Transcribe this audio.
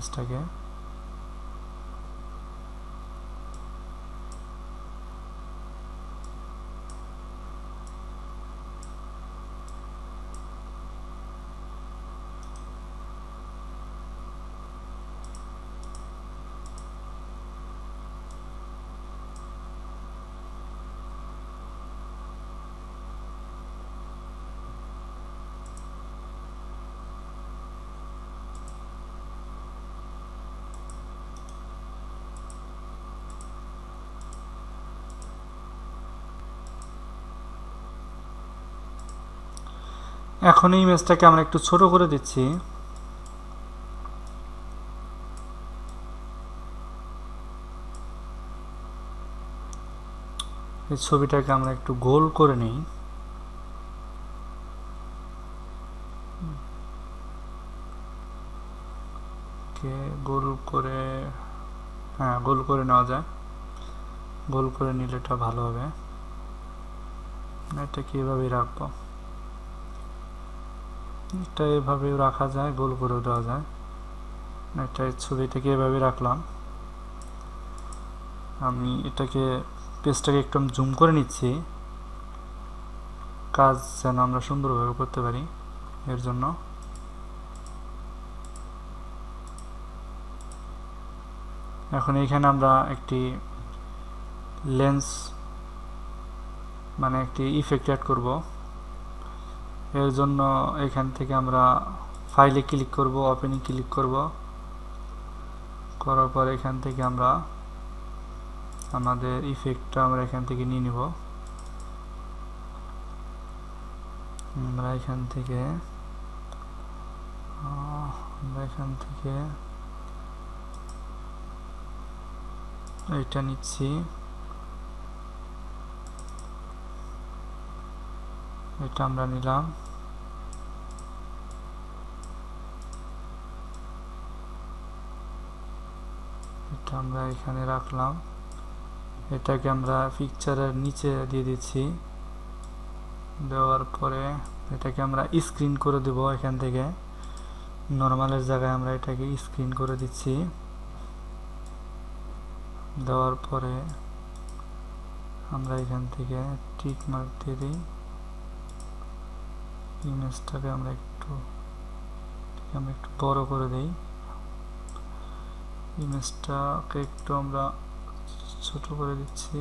ইমেজটাকে। এখন এই ইমেজটাকে আমরা একটু ছোট করে দিচ্ছি। এই ছবিটাকে আমরা একটু গোল করে নিই। গোল করে, হ্যাঁ গোল করে নেওয়া যায়, গোল করে নিলে এটা ভালো হবে। এটা কিভাবে রাখবো, এটা এভাবে রাখা যায়, গোল করে দেওয়া যায়। এটা ছবিটাকে এভাবে রাখলাম। আমি এটাকে পেজটাকে একটু জুম করে নিচ্ছি, কাজ যেন আমরা সুন্দরভাবে করতে পারি। এর জন্য এখন এইখানে আমরা একটি লেন্স মানে একটি ইফেক্ট অ্যাড করব। এর জন্য এখান থেকে আমরা ফাইলে ক্লিক করব, ওপেনে ক্লিক করব, করার পর এখান থেকে আমরা আমাদের ইফেক্টটা আমরা এখান থেকে নিয়ে নিব। আমরা এখান থেকে এটা নিচ্ছি, এটা আমরা নিলাম, এটা আমরা এখানে রাখলাম। এটাকে আমরা পিকচারের নিচে দিয়ে দিচ্ছি। দেওয়ার পরে এটাকে আমরা স্ক্রিন করে দেব। এখান থেকে নরমালের জায়গায় আমরা এটাকে স্ক্রিন করে দিচ্ছি। দেওয়ার পরে আমরা এখান থেকে টিক মার্ক দিয়ে দিই। ইমেজটাকে আমরা একটু বড় করে দেই। ইমেজটাকে একটু আমরা ছোট করে দিচ্ছি।